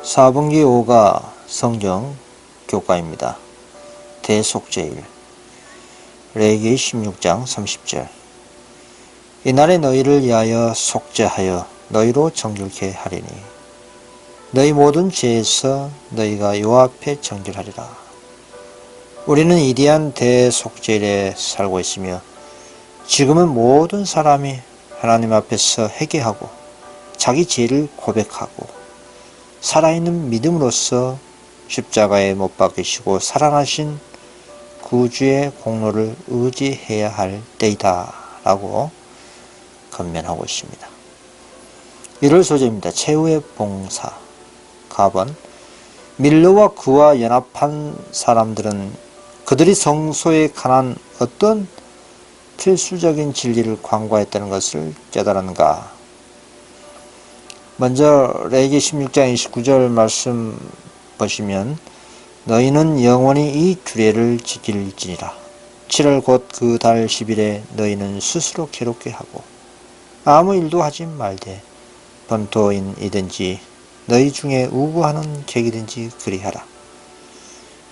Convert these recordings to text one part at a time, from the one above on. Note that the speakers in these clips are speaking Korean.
4분기 5가 성경 교과입니다. 대속죄일 레위기 16장 30절 이날에 너희를 위하여 속죄하여 너희로 정결케 하리니 너희 모든 죄에서 너희가 여호와 앞에 정결하리라. 우리는 위대한 대속죄일에 살고 있으며 지금은 모든 사람이 하나님 앞에서 회개하고 자기 죄를 고백하고 살아있는 믿음으로써 십자가에 못 박히시고 살아나신 구주의 공로를 의지해야 할 때이다 라고 권면하고 있습니다. 1월 소재입니다. 최후의 봉사. 가번 밀러와 그와 연합한 사람들은 그들이 성소에 관한 어떤 필수적인 진리를 광고했다는 것을 깨달았는가? 먼저 레위기 16장 29절 말씀 보시면 너희는 영원히 이 규례를 지킬지니라. 7월 곧 그 달 10일에 너희는 스스로 괴롭게 하고 아무 일도 하지 말되 번토인이든지 너희 중에 우구하는 객이든지 그리하라.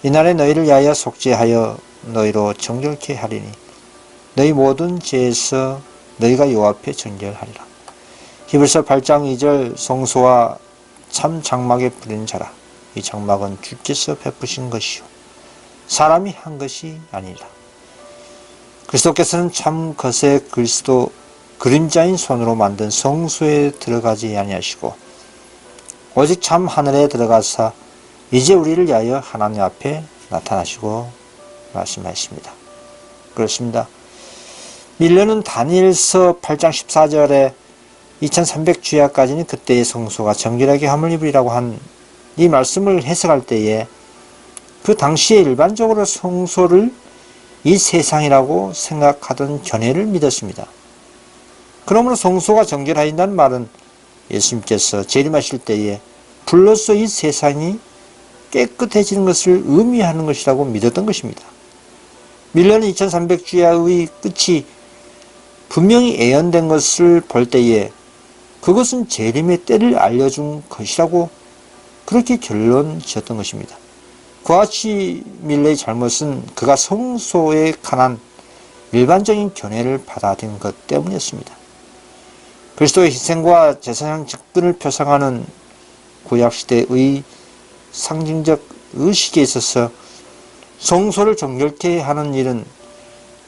이날에 너희를 위하여 속죄하여 너희로 정결케 하리니 너희 모든 죄에서 너희가 여호와 앞에 정결하리라. 히브리서 8장 2절 성소와 참 장막에 뿌린 자라. 이 장막은 주께서 베푸신 것이요 사람이 한 것이 아니라. 그리스도께서는 참 것의 그리스도 그림자인 손으로 만든 성소에 들어가지 아니하시고 오직 참 하늘에 들어가사 이제 우리를 위하여 하나님 앞에 나타나시고 말씀하십니다. 그렇습니다. 밀려는 다니엘서 8장 14절에 2300주야까지는 그때의 성소가 정결하게 함을 입으리라고 한 이 말씀을 해석할 때에 그 당시에 일반적으로 성소를 이 세상이라고 생각하던 견해를 믿었습니다. 그러므로 성소가 정결하인다는 말은 예수님께서 재림하실 때에 불로써 이 세상이 깨끗해지는 것을 의미하는 것이라고 믿었던 것입니다. 밀려는 2300주야의 끝이 분명히 예언된 것을 볼 때에 그것은 재림의 때를 알려준 것이라고 그렇게 결론 지었던 것입니다. 그와 같이 밀레의 잘못은 그가 성소에 관한 일반적인 견해를 받아들인 것 때문이었습니다. 그리스도의 희생과 제사장 직분을 표상하는 구약시대의 상징적 의식에 있어서 성소를 정결케 하는 일은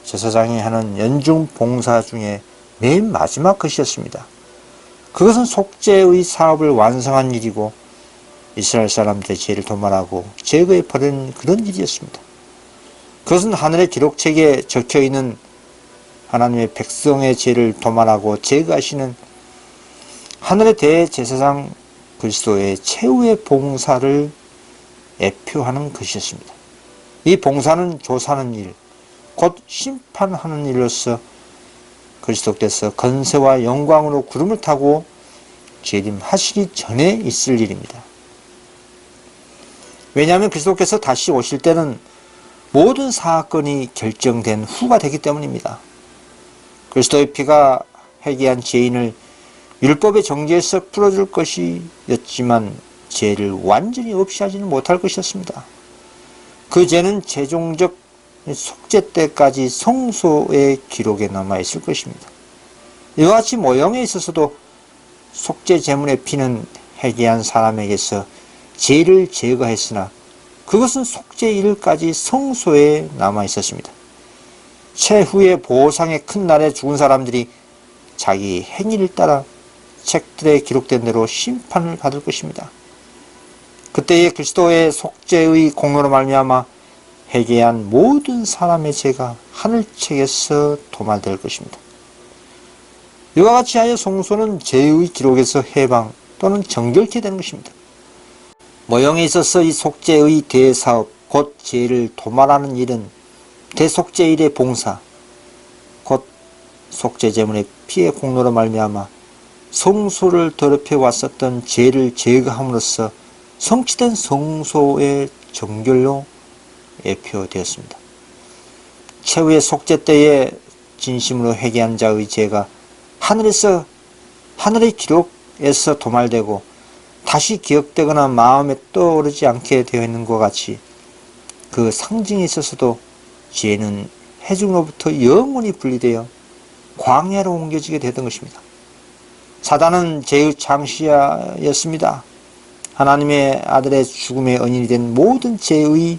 제사장이 하는 연중 봉사 중에 맨 마지막 것이었습니다. 그것은 속죄의 사업을 완성한 일이고 이스라엘 사람들의 죄를 도말하고 제거해 버리는 그런 일이었습니다. 그것은 하늘의 기록책에 적혀있는 하나님의 백성의 죄를 도말하고 제거하시는 하늘의 대제사장 그리스도의 최후의 봉사를 예표하는 것이었습니다. 이 봉사는 조사하는 일, 곧 심판하는 일로서 그리스도께서 건세와 영광으로 구름을 타고 재림하시기 전에 있을 일입니다. 왜냐하면 그리스도께서 다시 오실 때는 모든 사건이 결정된 후가 되기 때문입니다. 그리스도의 피가 회개한 죄인을 율법의 정죄에서 풀어줄 것이었지만 죄를 완전히 없이 하지는 못할 것이었습니다. 그 죄는 최종적 속죄 때까지 성소의 기록에 남아있을 것입니다. 이와 같이 모형에 있어서도 속죄 제물의 피는 회개한 사람에게서 죄를 제거했으나 그것은 속죄일까지 성소에 남아있었습니다. 최후의 보상의 큰 날에 죽은 사람들이 자기 행위를 따라 책들에 기록된 대로 심판을 받을 것입니다. 그때의 그리스도의 속죄의 공로로 말미암아 회개한 모든 사람의 죄가 하늘책에서 도말될 것입니다. 이와 같이 하여 성소는 죄의 기록에서 해방 또는 정결케 되는 것입니다. 모형에 있어서 이 속죄의 대사업, 곧 죄를 도말하는 일은 대속죄일의 봉사, 곧 속죄제물의 피의 공로로 말미암아 성소를 더럽혀 왔었던 죄를 제거함으로써 성취된 성소의 정결로 예표되었습니다. 최후의 속죄 때에 진심으로 회개한 자의 죄가 하늘의 기록에서 도말되고 다시 기억되거나 마음에 떠오르지 않게 되어 있는 것과 같이 그 상징에 있어서도 죄는 회중으로부터 영원히 분리되어 광야로 옮겨지게 되던 것입니다. 사단은 죄의 창시자였습니다. 하나님의 아들의 죽음의 은인이 된 모든 죄의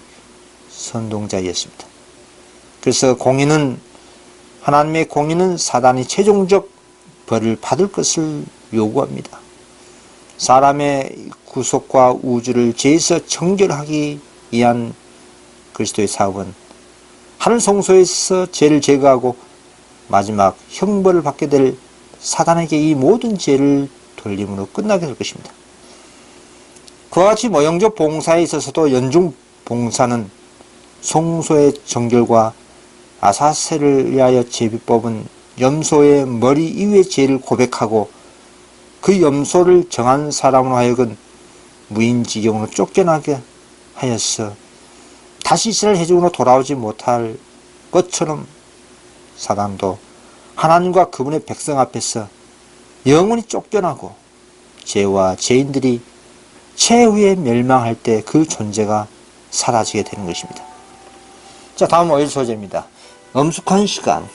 선동자였습니다. 그래서 하나님의 공의는 사단이 최종적 벌을 받을 것을 요구합니다. 사람의 구속과 우주를 죄에서 정결하기 위한 그리스도의 사업은 하늘 성소에서 죄를 제거하고 마지막 형벌을 받게 될 사단에게 이 모든 죄를 돌림으로 끝나게 될 것입니다. 그와 같이 모형적 봉사에 있어서도 연중 봉사는 성소의 정결과 아사세를 위하여 제비법은 염소의 머리 이외의 죄를 고백하고 그 염소를 정한 사람으로 하여금 무인지경으로 쫓겨나게 하여서 다시 이스라엘 회중으로 돌아오지 못할 것처럼 사단도 하나님과 그분의 백성 앞에서 영원히 쫓겨나고 죄와 죄인들이 최후에 멸망할 때 그 존재가 사라지게 되는 것입니다. 자, 다음 5일 소재입니다. 엄숙한 시간.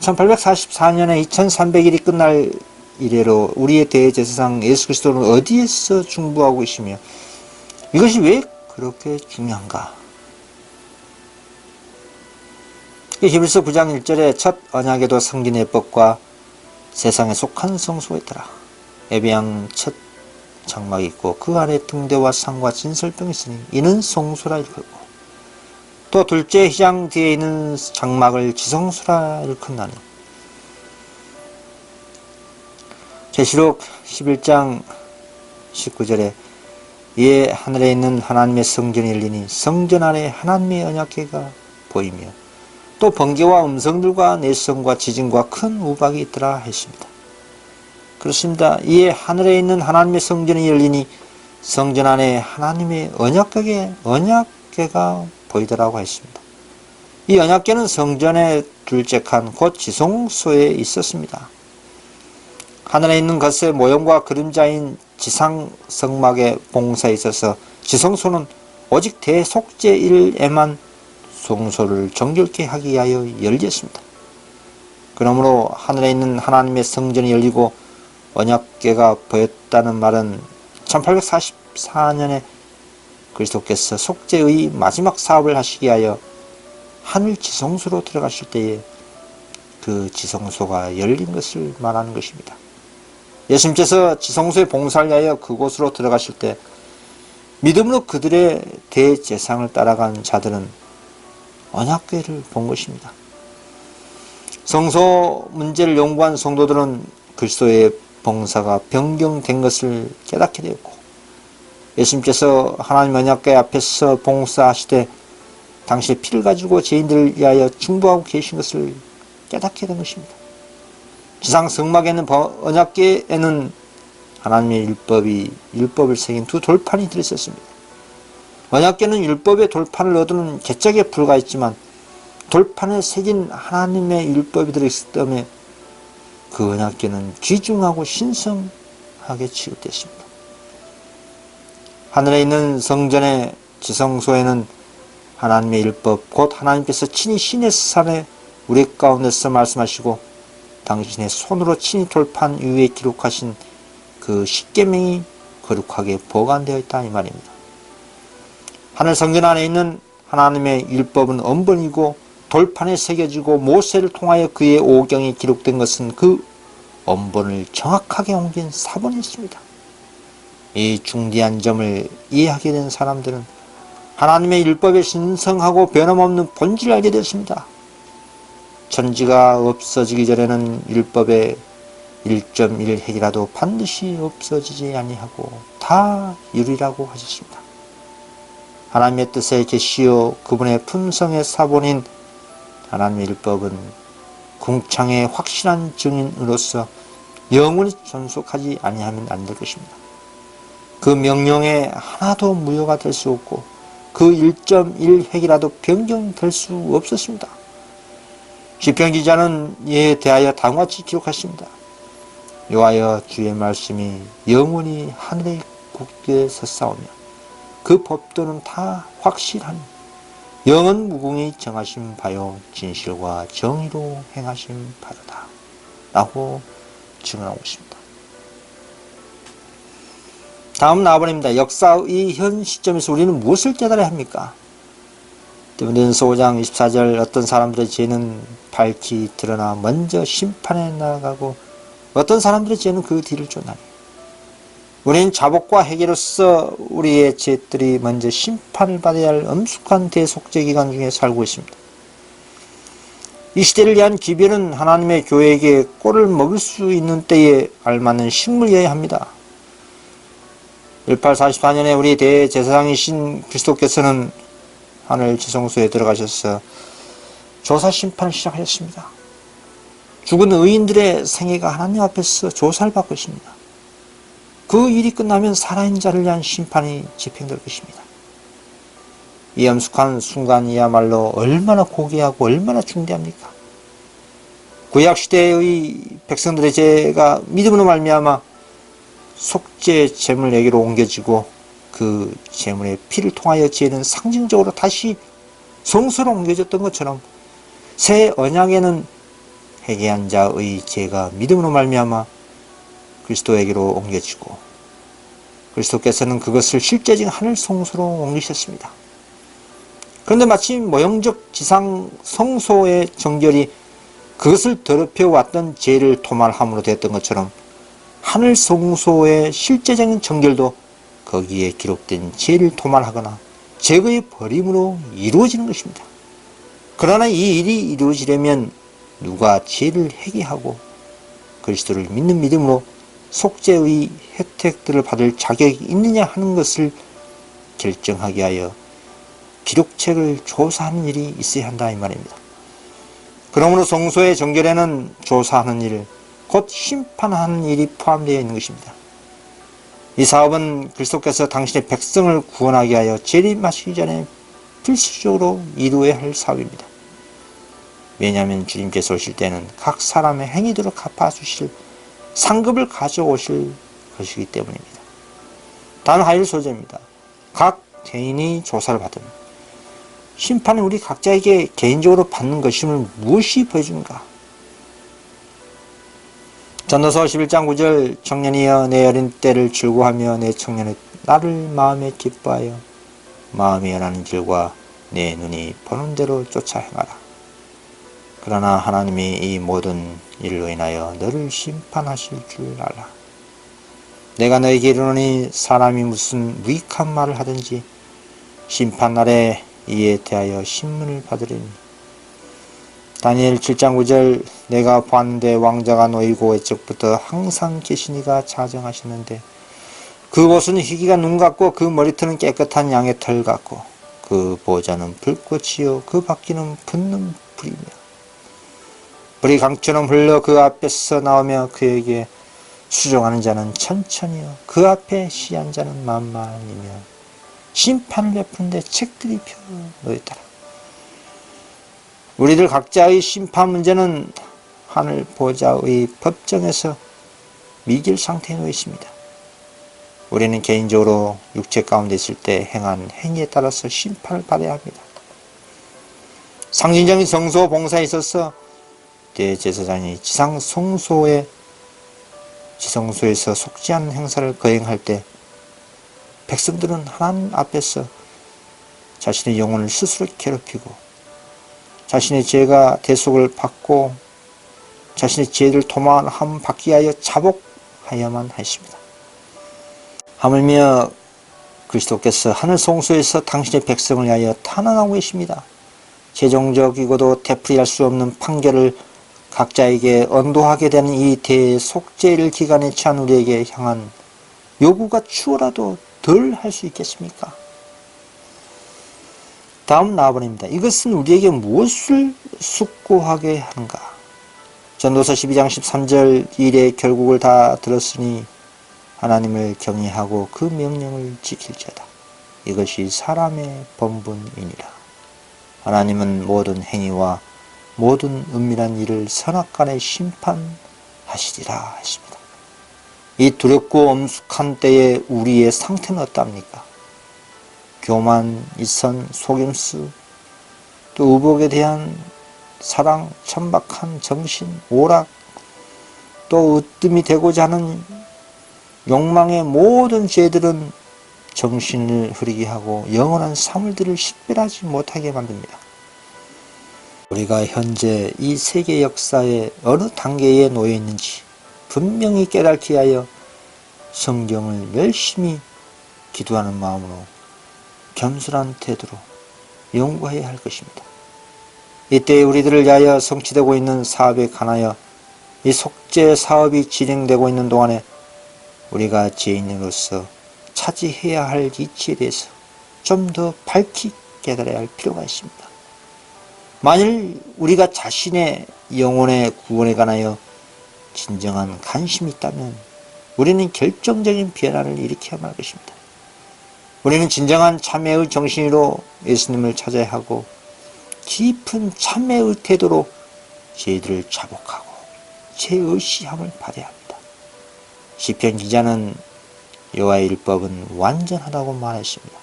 1844년에 2300일이 끝날 이래로 우리의 대제사장 예수 그리스도는 어디에서 중보하고 계시며 이것이 왜 그렇게 중요한가? 히브리서 9장 1절에 첫 언약에도 성긴 예법과 세상에 속한 성소가 있더라. 예배양 첫 장막이 있고 그 안에 등대와 상과 진설병이 있으니 이는 성소라 일컫고 또 둘째 휘장 뒤에 있는 장막을 지성소라 일컫나니 계시록 11장 19절에 이에 하늘에 있는 하나님의 성전이 열리니 성전 안에 하나님의 언약궤가 보이며 또 번개와 음성들과 내성과 지진과 큰 우박이 있더라 했습니다. 그렇습니다. 이에 하늘에 있는 하나님의 성전이 열리니 성전 안에 하나님의 언약궤가 보이더라고 했습니다. 이 언약궤는 성전의 둘째 칸 곧 지성소에 있었습니다. 하늘에 있는 것의 모형과 그림자인 지상성막의 봉사에 있어서 지성소는 오직 대속죄일에만 성소를 정결케 하기 위하여 열렸습니다. 그러므로 하늘에 있는 하나님의 성전이 열리고 언약궤가 보였다는 말은 1844년에 그리스도께서 속죄의 마지막 사업을 하시기 위하여 하늘 지성소로 들어가실 때에 그 지성소가 열린 것을 말하는 것입니다. 예수님께서 지성소의 봉사를 위하여 그곳으로 들어가실 때 믿음으로 그들의 대제사장을 따라간 자들은 언약궤를 본 것입니다. 성소 문제를 연구한 성도들은 그리스도의 봉사가 변경된 것을 깨닫게 되었고 예수님께서 하나님 언약궤 앞에서 봉사하시되 당시에 피를 가지고 죄인들을 위하여 중보하고 계신 것을 깨닫게 된 것입니다. 지상 성막에는 언약궤에는 하나님의 율법을 새긴 두 돌판이 들어있었습니다. 언약궤는 율법의 돌판을 얻는 개척에 불과했지만 돌판에 새긴 하나님의 율법이 들어있기 때문에 그 언약궤는 귀중하고 신성하게 취급됐습니다. 하늘에 있는 성전의 지성소에는 하나님의 율법 곧 하나님께서 친히 시내 산에 우리 가운데서 말씀하시고 당신의 손으로 친히 돌판 위에 기록하신 그 십계명이 거룩하게 보관되어 있다 이 말입니다. 하늘 성전 안에 있는 하나님의 율법은 언본이고 돌판에 새겨지고 모세를 통하여 그의 오경이 기록된 것은 그 언본을 정확하게 옮긴 사본이었습니다. 이 중대한 점을 이해하게 된 사람들은 하나님의 율법의 신성하고 변함없는 본질을 알게 되었습니다. 천지가 없어지기 전에는 율법의 1.1핵이라도 반드시 없어지지 아니하고 다 이루리라고 하셨습니다. 하나님의 뜻에 계시오 그분의 품성의 사본인 하나님의 율법은 궁창의 확실한 증인으로서 영원히 존속하지 아니하면 안 될 것입니다. 그 명령에 하나도 무효가 될 수 없고 그 1.1핵이라도 변경될 수 없었습니다. 시편 기자는 이에 대하여 다음과 같이 기록하십니다. 여호와여 주의 말씀이 영원히 하늘에 굳게 섰사오며 그 법도는 다 확실한 영원 무궁히 정하신 바요 진실과 정의로 행하신 바로다 라고 증언하고 있습니다. 다음 나와버립니다. 역사의 현 시점에서 우리는 무엇을 깨달아야 합니까? 디모데전서 5장 24절 어떤 사람들의 죄는 밝히 드러나 먼저 심판에 나아가고 어떤 사람들의 죄는 그 뒤를 쫓나니 우리는 자복과 회개로서 우리의 죄들이 먼저 심판을 받아야 할 엄숙한 대속죄 기간 중에 살고 있습니다. 이 시대를 위한 기별은 하나님의 교회에게 꼴을 먹을 수 있는 때에 알맞는 식물이어야 합니다. 1844년에 우리 대제사장이신 그리스도께서는 하늘 지성소에 들어가셔서 조사 심판을 시작하셨습니다. 죽은 의인들의 생애가 하나님 앞에서 조사를 받고 있습니다. 그 일이 끝나면 살아있는 자를 위한 심판이 집행될 것입니다. 이 엄숙한 순간이야말로 얼마나 고귀하고 얼마나 중대합니까? 구약시대의 백성들의 죄가 믿음으로 말미암아 속죄 제물에게로 옮겨지고 그 제물의 피를 통하여 죄는 상징적으로 다시 성소로 옮겨졌던 것처럼 새 언약에는 회개한 자의 죄가 믿음으로 말미암아 그리스도에게로 옮겨지고 그리스도께서는 그것을 실제적인 하늘 성소로 옮기셨습니다. 그런데 마치 모형적 지상 성소의 정결이 그것을 더럽혀 왔던 죄를 토말함으로 됐던 것처럼 하늘 성소의 실제적인 정결도 거기에 기록된 죄를 토말하거나 제거해 버림으로 이루어지는 것입니다. 그러나 이 일이 이루어지려면 누가 죄를 회개하고 그리스도를 믿는 믿음으로 속죄의 혜택들을 받을 자격이 있느냐 하는 것을 결정하게 하여 기록책을 조사하는 일이 있어야 한다 이 말입니다. 그러므로 성소의 정결에는 조사하는 일, 곧 심판하는 일이 포함되어 있는 것입니다. 이 사업은 그리스도께서 당신의 백성을 구원하게 하여 재림하시기 전에 필수적으로 이루어야 할 사업입니다. 왜냐하면 주님께서 오실 때는 각 사람의 행위대로 갚아주실 상급을 가져오실 것이기 때문입니다. 단 하일 소재입니다. 각 개인이 조사를 받은 심판은 우리 각자에게 개인적으로 받는 것임을 무엇이 보여주는가? 전도서 11장 9절 청년이여 내 어린 때를 즐거워하며 내 청년의 나를 마음에 기뻐하여 마음이 연하는 길과 내 눈이 보는 대로 쫓아 행하라. 그러나 하나님이 이 모든 일로 인하여 너를 심판하실 줄 알라. 내가 너에게 이르노니 사람이 무슨 무익한 말을 하든지 심판날에 이에 대하여 신문을 받으리니. 다니엘 7장 9절 내가 보았는데 왕자가 놓이고 애적부터 항상 계시니가 자정하셨는데 그 옷은 희기가 눈 같고 그 머리털은 깨끗한 양의 털 같고 그 보좌는 불꽃이요 그 바퀴는 붙는 불이며 불이 강처럼 흘러 그 앞에서 나오며 그에게 수종하는 자는 천천히요 그 앞에 시한 자는 만만이며 심판을 베푸는데 책들이 펴 놓였더라. 우리들 각자의 심판 문제는 하늘 보좌의 법정에서 미결 상태에 놓여 있습니다. 우리는 개인적으로 육체 가운데 있을 때 행한 행위에 따라서 심판을 받아야 합니다. 상징적인 성소 봉사에 있어서 대제사장이 지상 지성소에서 속죄하는 행사를 거행할 때 백성들은 하나님 앞에서 자신의 영혼을 스스로 괴롭히고 자신의 죄가 대속을 받고 자신의 죄를 도만함 받기 위하여 자복하여야만 했습니다. 하물며 그리스도께서 하늘 성소에서 당신의 백성을 위하여 탄원하고 계십니다. 최종적이고도 되풀이할 수 없는 판결을 각자에게 언도하게 되는 이 대속죄일 기간에 처한 우리에게 향한 요구가 추워라도 덜 할 수 있겠습니까? 다음 나와버립니다. 이것은 우리에게 무엇을 숙고하게 하는가? 전도서 12장 13절 일의 결국을 다 들었으니 하나님을 경외하고 그 명령을 지킬지어다. 이것이 사람의 본분이니라. 하나님은 모든 행위와 모든 은밀한 일을 선악간에 심판하시리라 했습니다. 이 두렵고 엄숙한 때에 우리의 상태는 어떠합니까? 교만, 이선, 속임수, 또 의복에 대한 사랑, 천박한 정신, 오락, 또 으뜸이 되고자 하는 욕망의 모든 죄들은 정신을 흐리게 하고 영원한 사물들을 식별하지 못하게 만듭니다. 우리가 현재 이 세계 역사의 어느 단계에 놓여 있는지 분명히 깨닫기 위하여 성경을 열심히 기도하는 마음으로 겸손한 태도로 연구해야 할 것입니다. 이때 우리들을 위하여 성취되고 있는 사업에 관하여 이 속죄 사업이 진행되고 있는 동안에 우리가 죄인으로서 차지해야 할 이치에 대해서 좀 더 밝히 깨달아야 할 필요가 있습니다. 만일 우리가 자신의 영혼의 구원에 관하여 진정한 관심이 있다면 우리는 결정적인 변화를 일으켜야 할 것입니다. 우리는 진정한 참회의 정신으로 예수님을 찾아야 하고 깊은 참회의 태도로 죄들을 자복하고 죄의시함을 받아야 합니다. 시편 기자는 여호와의 율법은 완전하다고 말했습니다.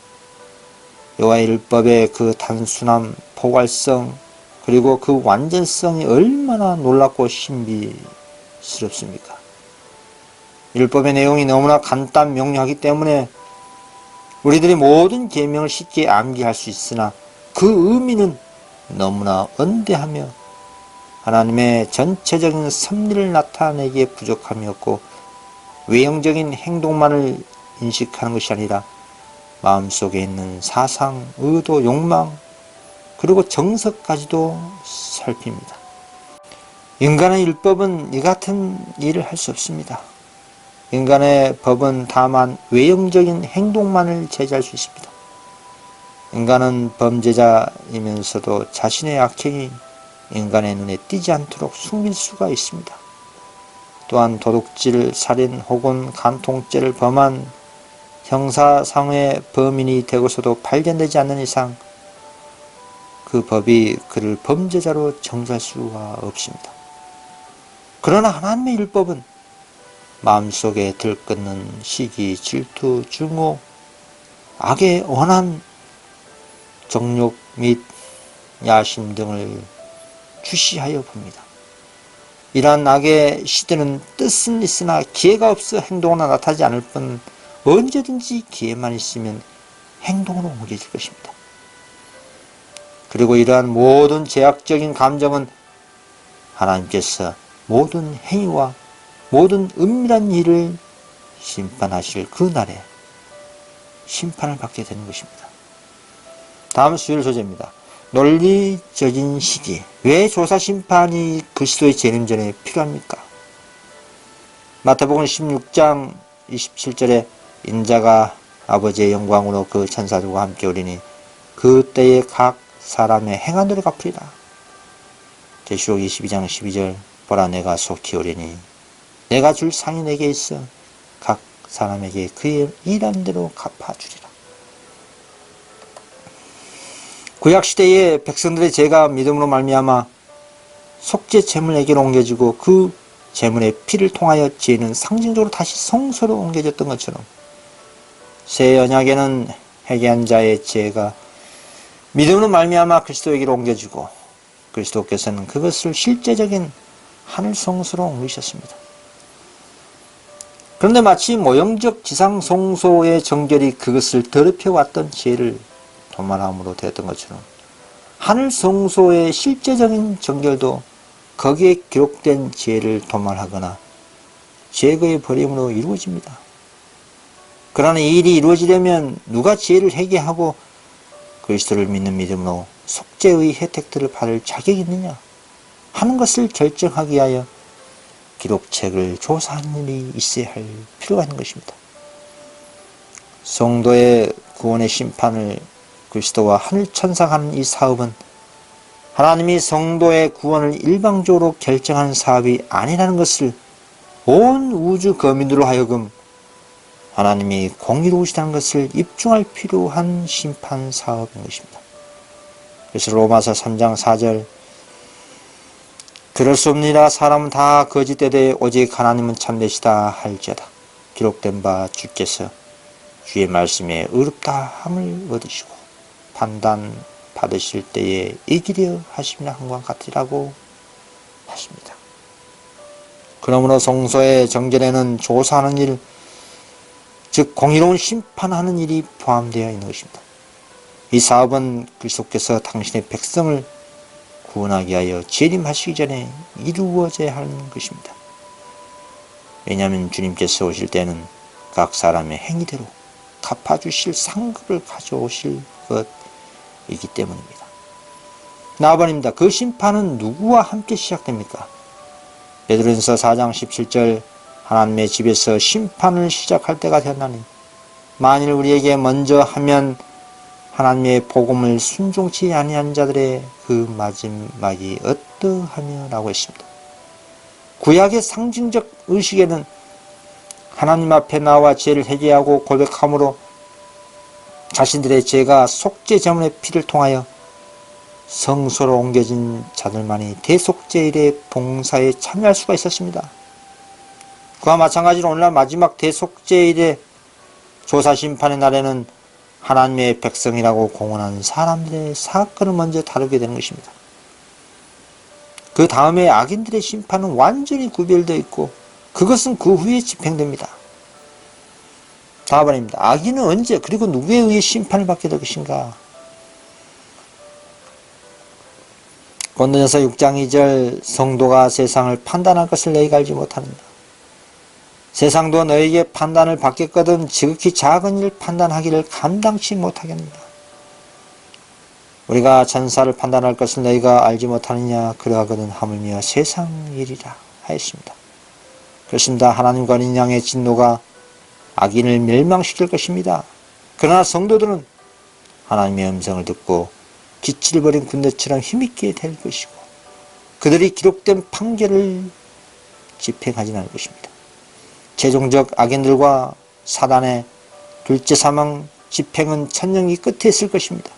여호와의 율법의 그 단순함, 포괄성, 그리고 그 완전성이 얼마나 놀랍고 신비스럽습니까? 율법의 내용이 너무나 간단 명료하기 때문에 우리들이 모든 계명을 쉽게 암기할 수 있으나 그 의미는 너무나 언대하며 하나님의 전체적인 섭리를 나타내기에 부족함이 없고 외형적인 행동만을 인식하는 것이 아니라 마음속에 있는 사상, 의도, 욕망, 그리고 정서까지도 살핍니다. 인간의 율법은 이 같은 일을 할 수 없습니다. 인간의 법은 다만 외형적인 행동만을 제재할 수 있습니다. 인간은 범죄자이면서도 자신의 악행이 인간의 눈에 띄지 않도록 숨길 수가 있습니다. 또한 도둑질, 살인 혹은 간통죄를 범한 형사상의 범인이 되고서도 발견되지 않는 이상 그 법이 그를 범죄자로 정죄할 수가 없습니다. 그러나 하나님의 율법은 마음속에 들끓는 시기, 질투, 증오, 악의 원한, 정욕 및 야심 등을 주시하여 봅니다. 이러한 악의 시대는 뜻은 있으나 기회가 없어 행동으로 나타나지 않을 뿐 언제든지 기회만 있으면 행동으로 옮겨질 것입니다. 그리고 이러한 모든 제약적인 감정은 하나님께서 모든 행위와 모든 은밀한 일을 심판하실 그 날에 심판을 받게 되는 것입니다. 다음 수요일 소재입니다. 논리적인 시기. 왜 조사심판이 그리스도의 재림 전에 필요합니까? 마태복음 16장 27절에 인자가 아버지의 영광으로 그 천사들과 함께 오리니 그때에 각 사람의 행한 대로 갚으리라. 계시록 22장 12절 보라 내가 속히 오리니 내가 줄 상이 내게 있어 각 사람에게 그의 일한 대로 갚아주리라. 구약시대의 백성들의 죄가 믿음으로 말미암아 속죄 제물에게로 옮겨지고 그 제물의 피를 통하여 죄는 상징적으로 다시 성소로 옮겨졌던 것처럼 새 언약에는 회개한 자의 죄가 믿음으로 말미암아 그리스도에게로 옮겨지고 그리스도께서는 그것을 실제적인 하늘 성소로 옮기셨습니다. 그런데 마치 모형적 지상 성소의 정결이 그것을 더럽혀왔던 죄를 도말함으로 되었던 것처럼 하늘 성소의 실제적인 정결도 거기에 기록된 죄를 도말하거나 죄거의 버림으로 이루어집니다. 그러나 이 일이 이루어지려면 누가 죄를 회개하고 그리스도를 믿는 믿음으로 속죄의 혜택들을 받을 자격이 있느냐 하는 것을 결정하기 위하여 기록책을 조사하는 일이 있어야 할 필요가 있는 것입니다. 성도의 구원의 심판을 그리스도와 하늘 천사가 하는 이 사업은 하나님이 성도의 구원을 일방적으로 결정하는 사업이 아니라는 것을 온 우주 거민으로 하여금 하나님이 공의로우시다는 것을 입증할 필요한 심판 사업인 것입니다. 그래서 로마서 3장 4절 그럴 수 없느니라 사람은 다 거짓되되 오직 하나님은 참되시다 할지어다. 기록된 바 주께서 주의 말씀에 의롭다함을 얻으시고 판단 받으실 때에 이기려 하시면 한과 같으라고 하십니다. 그러므로 성소의 정결에는 조사하는 일, 즉 공의로운 심판하는 일이 포함되어 있는 것입니다. 이 사업은 그리스도께서 당신의 백성을 구원하기 위하여 재림하시기 전에 이루어져야 하는 것입니다. 왜냐하면 주님께서 오실 때는 각 사람의 행위대로 갚아주실 상급을 가져오실 것이기 때문입니다. 나아버립니다. 그 심판은 누구와 함께 시작됩니까? 베드로전서 4장 17절 하나님의 집에서 심판을 시작할 때가 되었나니 만일 우리에게 먼저 하면 하나님의 복음을 순종치 아니한 자들의 그 마지막이 어떠하며 라고 했습니다. 구약의 상징적 의식에는 하나님 앞에 나와 죄를 회개하고 고백함으로 자신들의 죄가 속죄 제물의 피를 통하여 성소로 옮겨진 자들만이 대속죄일의 봉사에 참여할 수가 있었습니다. 그와 마찬가지로 오늘날 마지막 대속죄일의 조사심판의 날에는 하나님의 백성이라고 공언하는 사람들의 사건을 먼저 다루게 되는 것입니다. 그 다음에 악인들의 심판은 완전히 구별되어 있고 그것은 그 후에 집행됩니다. 답안입니다. 악인은 언제 그리고 누구에 의해 심판을 받게 될 것인가? 고린도전서 6장 2절 성도가 세상을 판단할 것을 너희가 알지 못하느냐. 세상도 너희에게 판단을 받겠거든 지극히 작은 일을 판단하기를 감당치 못하겠느냐. 우리가 천사를 판단할 것을 너희가 알지 못하느냐. 그러하거든 하물며 세상 일이라 하였습니다. 그렇습니다. 하나님과 어린 양의 진노가 악인을 멸망시킬 것입니다. 그러나 성도들은 하나님의 음성을 듣고 기치를 버린 군대처럼 힘있게 될 것이고 그들이 기록된 판결을 집행하지 않을 것입니다. 최종적 악인들과 사단의 둘째 사망 집행은 천년기 끝에 있을 것입니다.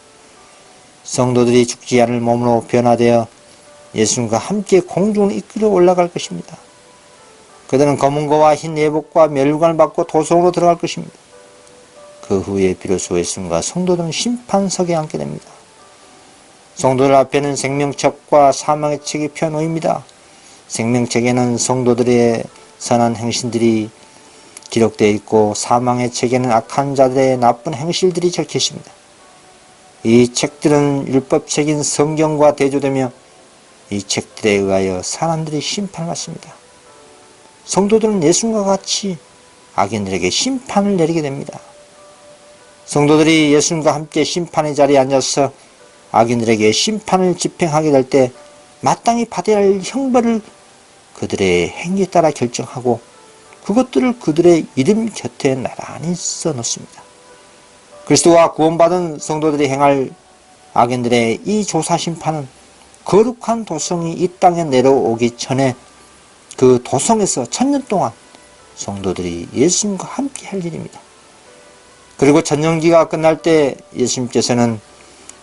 성도들이 죽지 않을 몸으로 변화되어 예수님과 함께 공중을 이끌어 올라갈 것입니다. 그들은 검은 고와 흰 예복과 멸관을 받고 도성으로 들어갈 것입니다. 그 후에 비로소 예수님과 성도들은 심판석에 앉게 됩니다. 성도들 앞에는 생명책과 사망의 책이 펴놓입니다. 생명책에는 성도들의 선한 행실들이 기록되어 있고 사망의 책에는 악한 자들의 나쁜 행실들이 적혀 있습니다. 이 책들은 율법책인 성경과 대조되며 이 책들에 의하여 사람들이 심판을 받습니다. 성도들은 예수님과 같이 악인들에게 심판을 내리게 됩니다. 성도들이 예수님과 함께 심판의 자리에 앉아서 악인들에게 심판을 집행하게 될 때 마땅히 받아야 할 형벌을 그들의 행위에 따라 결정하고 그것들을 그들의 이름 곁에 나란히 써놓습니다. 그리스도와 구원받은 성도들이 행할 악인들의 이 조사심판은 거룩한 도성이 이 땅에 내려오기 전에 그 도성에서 천년 동안 성도들이 예수님과 함께 할 일입니다. 그리고 천년기가 끝날 때 예수님께서는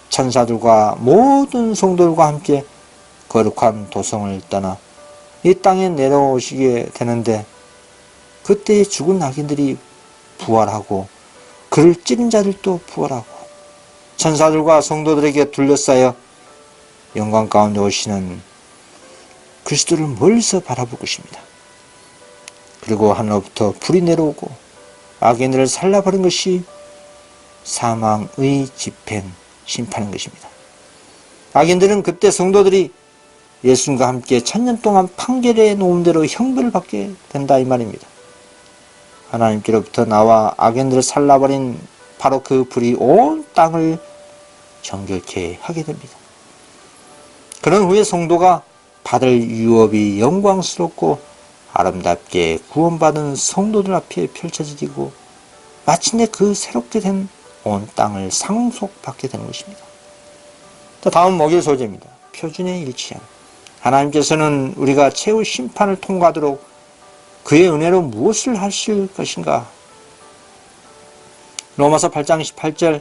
천사들과 모든 성도들과 함께 거룩한 도성을 떠나 이 땅에 내려오시게 되는데 그때 죽은 악인들이 부활하고 그를 찌른 자들도 부활하고 천사들과 성도들에게 둘러싸여 영광 가운데 오시는 그리스도를 멀리서 바라볼 것입니다. 그리고 하늘로부터 불이 내려오고 악인들을 살라버린 것이 사망의 집행, 심판인 것입니다. 악인들은 그때 성도들이 예수님과 함께 천년 동안 판결해 놓은 대로 형벌을 받게 된다 이 말입니다. 하나님께로부터 나와 악인들을 살라버린 바로 그 불이 온 땅을 정결케 하게 됩니다. 그런 후에 성도가 받을 유업이 영광스럽고 아름답게 구원받은 성도들 앞에 펼쳐지고 마침내 그 새롭게 된 온 땅을 상속받게 되는 것입니다. 다음 목요일 소재입니다. 표준의 일치함. 하나님께서는 우리가 최후 심판을 통과하도록 그의 은혜로 무엇을 하실 것인가? 로마서 8장 18절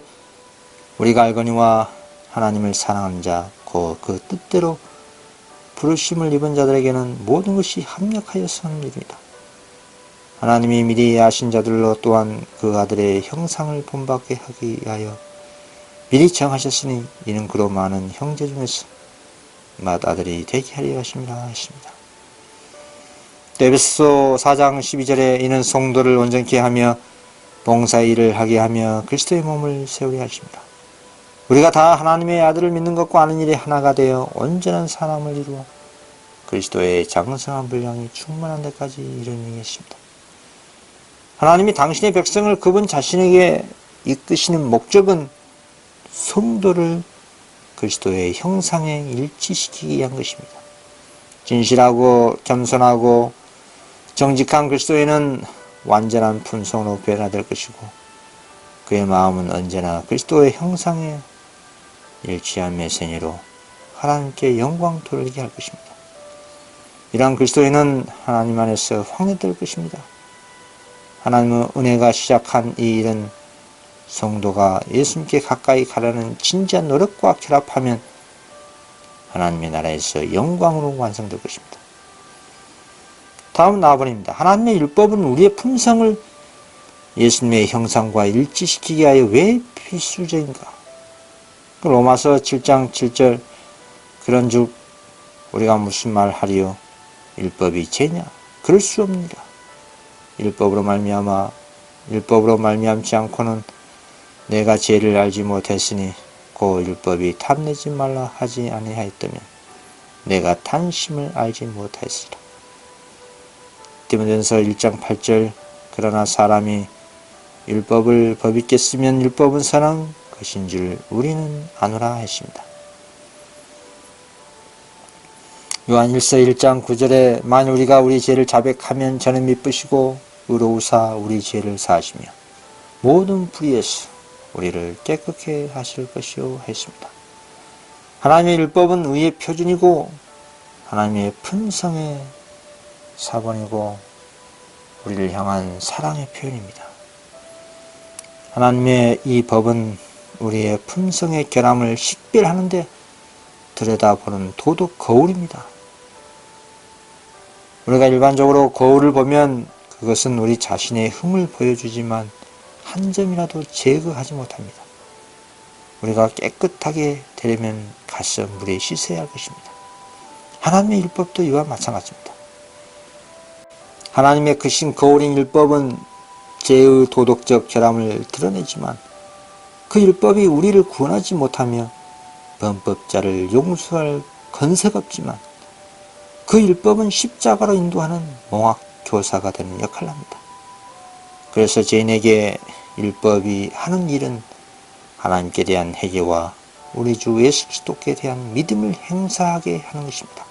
우리가 알거니와 하나님을 사랑하는 자 곧 그 뜻대로 부르심을 입은 자들에게는 모든 것이 합력하여 서는 일입니다. 하나님이 미리 아신 자들로 또한 그 아들의 형상을 본받게 하기 위하여 미리 정하셨으니 이는 그로 많은 형제 중에서 맏아들이 되게 하려 하심이라 하십니다. 에베소서 4장 12절에 이는 성도를 온전케 하며 봉사일을 하게 하며 그리스도의 몸을 세우려 하십니다. 우리가 다 하나님의 아들을 믿는 것과 아는 일에 하나가 되어 온전한 사람을 이루어 그리스도의 장성한 분량이 충만한 데까지 이르는 것입니다. 하나님이 당신의 백성을 그분 자신에게 이끄시는 목적은 성도를 그리스도의 형상에 일치시키기 위한 것입니다. 진실하고 겸손하고 정직한 그리스도인은 완전한 품성으로 변화될 것이고 그의 마음은 언제나 그리스도의 형상에 일치한 메시니로 하나님께 영광 돌리게 할 것입니다. 이러한 그리스도인은 하나님 안에서 확립될 것입니다. 하나님의 은혜가 시작한 이 일은 성도가 예수님께 가까이 가려는 진지한 노력과 결합하면 하나님의 나라에서 영광으로 완성될 것입니다. 다음은 나아버립니다. 하나님의 율법은 우리의 품성을 예수님의 형상과 일치시키기 위하여 왜 필수적인가? 로마서 7장 7절 그런즉 우리가 무슨 말 하리요? 율법이 죄냐? 그럴 수 없느니라. 율법으로 말미암지 않고는 내가 죄를 알지 못했으니 그 율법이 탐내지 말라 하지 아니하였다면 내가 탄심을 알지 못하였으리라. 디모데전서 1장 8절 그러나 사람이 율법을 법있게 쓰면 율법은 선한 것인 줄 우리는 아노라 했습니다. 요한 1서 1장 9절에 만일 우리가 우리 죄를 자백하면 저는 미쁘시고 의로우사 우리 죄를 사하시며 모든 불의에서 우리를 깨끗게 하실 것이요 했습니다. 하나님의 율법은 의의 표준이고 하나님의 품성의 사본이고 우리를 향한 사랑의 표현입니다. 하나님의 이 법은 우리의 품성의 결함을 식별하는데 들여다보는 도덕 거울입니다. 우리가 일반적으로 거울을 보면 그것은 우리 자신의 흠을 보여주지만 한 점이라도 제거하지 못합니다. 우리가 깨끗하게 되려면 가서 물에 씻어야 할 것입니다. 하나님의 율법도 이와 마찬가지입니다. 하나님의 크신 거울인 율법은 죄의 도덕적 결함을 드러내지만 그 율법이 우리를 구원하지 못하며 범법자를 용서할 건세가 없지만 그 율법은 십자가로 인도하는 몽학교사가 되는 역할을 합니다. 그래서 죄인에게 율법이 하는 일은 하나님께 대한 회개와 우리 주 예수 그리스도께 대한 믿음을 행사하게 하는 것입니다.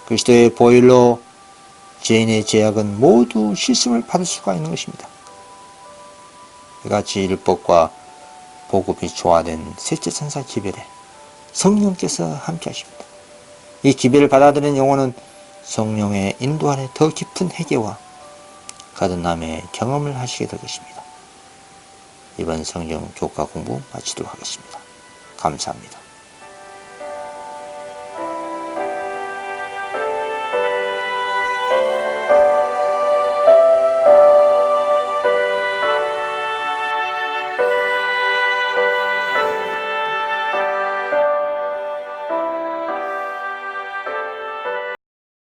그리스도의 보혈로 죄인의 죄악은 모두 씻음을 받을 수가 있는 것입니다. 이같이 율법과 복음이 조화된 셋째 천사 기별에 성령께서 함께 하십니다. 이 기별을 받아들이는 영혼은 성령의 인도 아래 더 깊은 회개와 거듭남의 경험을 하시게 될 것입니다. 이번 성경 교과 공부 마치도록 하겠습니다. 감사합니다.